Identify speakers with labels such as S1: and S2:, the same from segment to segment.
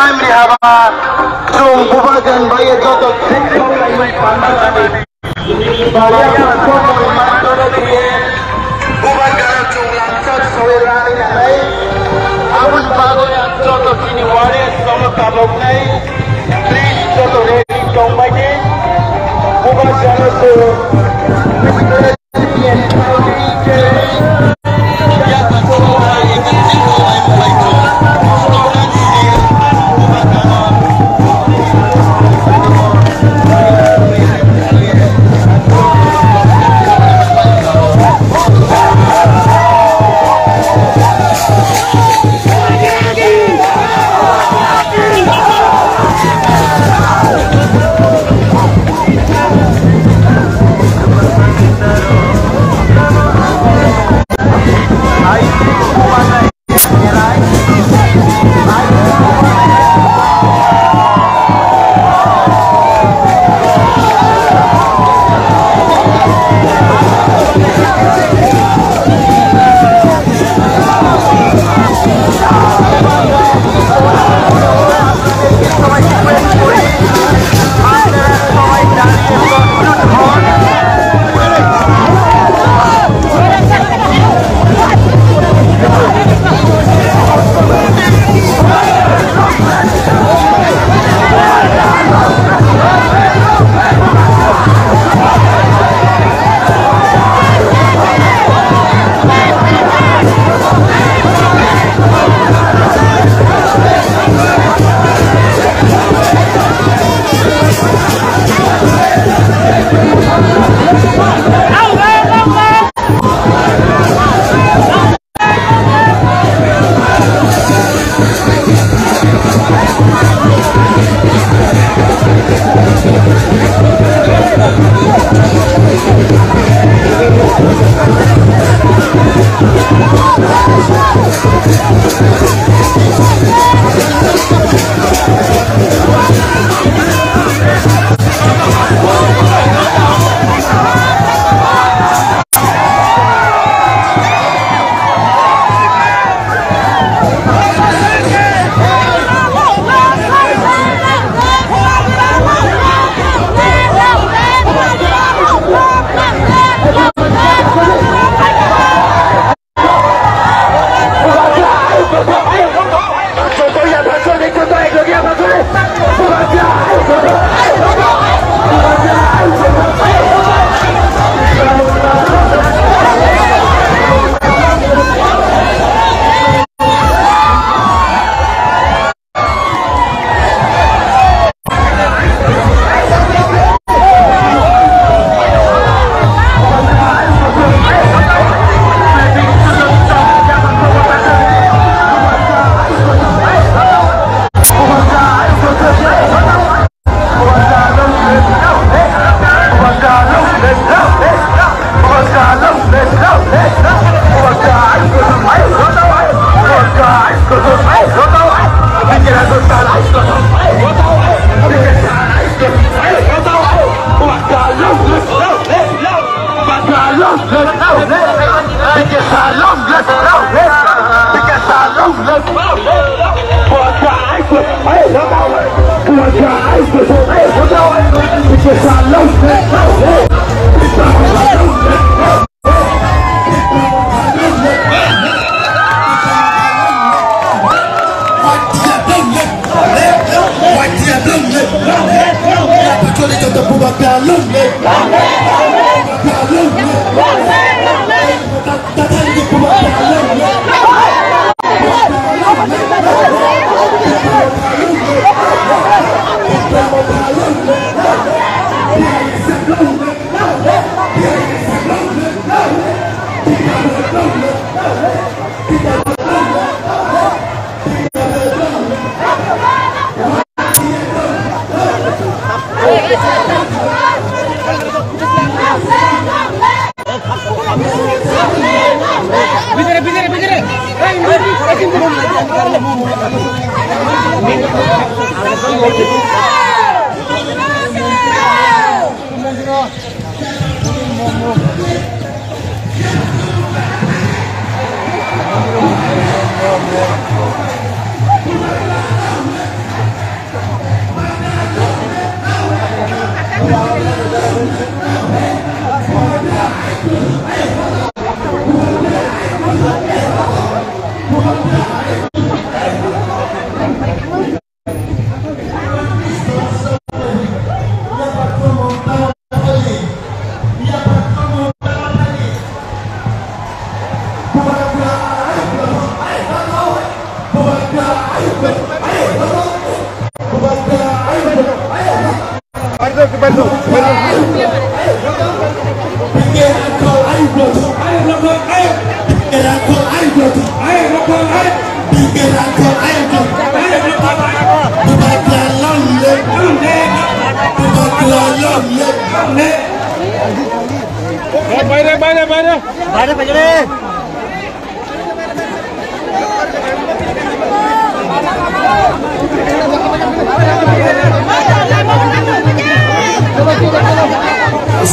S1: primary haba jung bubagan baye joto sikho lai panna jabe baya ko mantoro diye bubagan jung lakchak soelani nai abun bago joto kini ware sama tabok nai please joto ready dong baye bubagan ko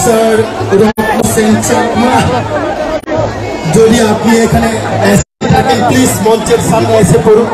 S1: Sir, যদি আপনি এখানে থাকেন please মঞ্চের সামনে এসে পড়ুন।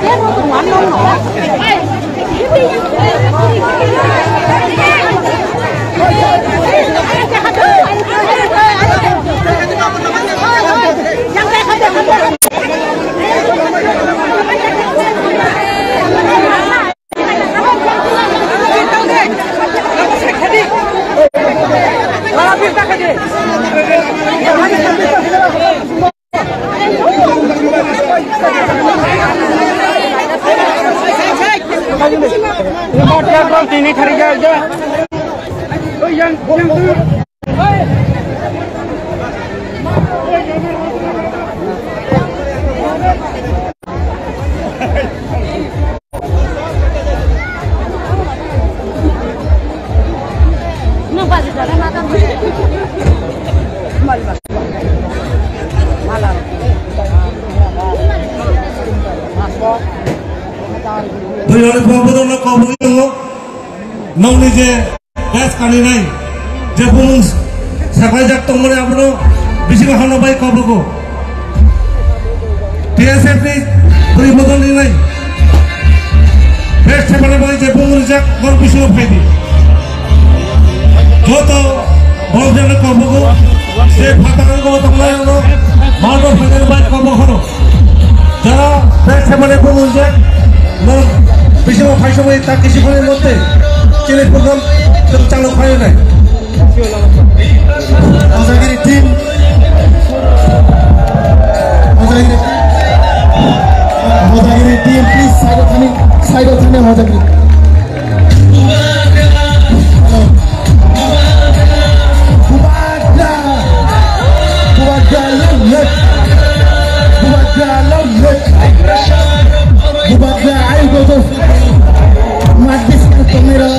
S2: नौनी जे gas कानी नहीं जे पुरुष सफाई जग तो मरे अपनो बिसी का खाना भाई कब को टीएसएफ नहीं पूरी बदल नहीं बेस्ट बने भाई जे पुरुष जग और बिसी को फायदी जो तो बहुत जने कब को से फाटा को तो मरे उनो मारो फायदे भाई कब को जरा बेस्ट बने पुरुष जग नो बिसी को फायदा भाई ताकि किसी को नहीं लोटे Chile program tercalon kaya naik. Mazagiri team, Mazagiri team, please side of thani Mazagiri. Bubaga, ayo go. Madis kamera.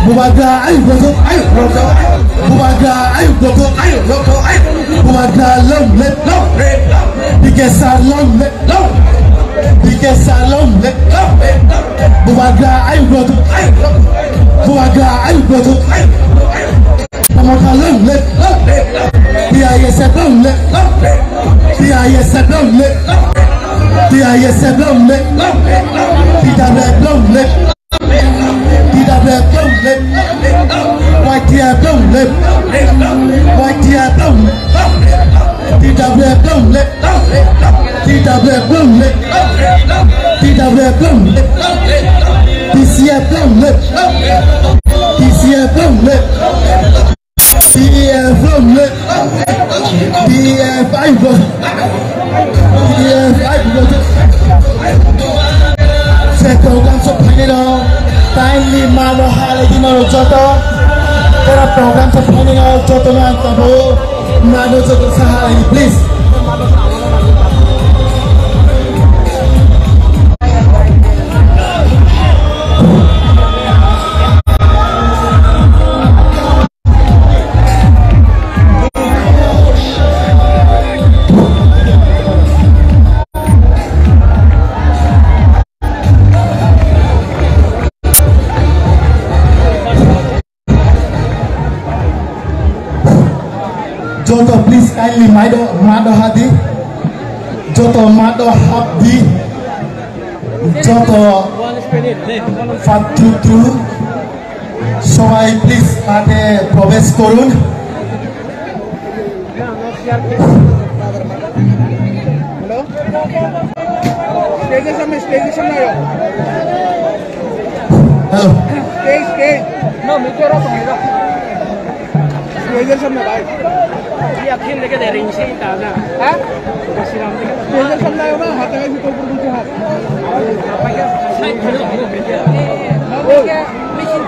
S2: Bubaga, ayo go. Bubaga, ayo go. Bubaga, long let go. Biggest long let go. Biggest long let go. Bubaga, ayo go. Bubaga, ayo go. Bubaga, long let go. BIS long let go. BIS long let go. BIS long let go. BIS long let go. White tear don't live. White tear don't live. DW don't live. DW don't live. DW don't live. DCF don't live. DCF don't live. DF don't live. DF I go. DF I go. Set program so final. Kindly mano halagi mano joto tera program sa planning out joto na tabo mano joto sa halagi please Joto please kindly Mado Hadi Joto Mado Habdi Joto Fatutru সবাই please মাঠে প্রবেশ করুন hello স্টেজের সামনে hello stage
S3: No, me quiero con eso. Desde सामने भाई ये अखिल लेके दे रही है दादा हैं desde सामने आयो ना हाथ में तो ऊपर नीचे हाथ apa ya saya kalau mau dia mesin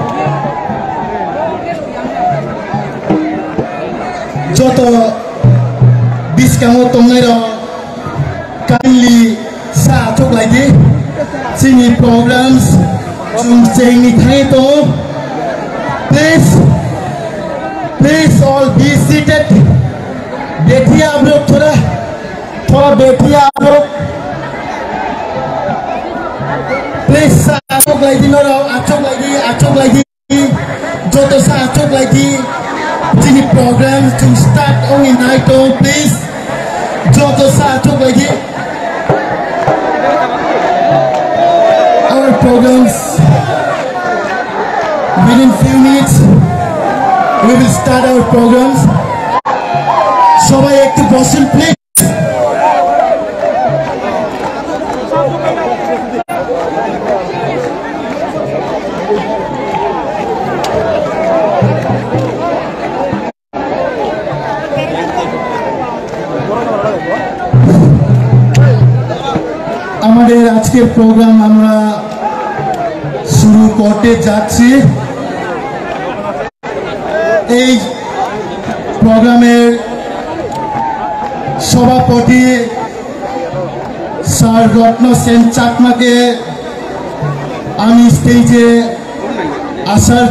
S1: joto bis kamu tongnai ro kindly sa chok lai di sini programs chung cheng ni thai to please all be seated बैठिए आप लोग थोड़ा बैठिए आप लोग please achok lagi noro achok lagi joto sa achok lagi sini program to start only night please joto sa achok lagi our programs within few minutes we will start our programs সবাই একটু বসুন please আমাদের আজকের programme আমরা শুরু করতে যাচ্ছি এই প্রোগ্রামের সভাপতি স্যার রত্ন সেন চাকমাকে আমি স্টেজে আসার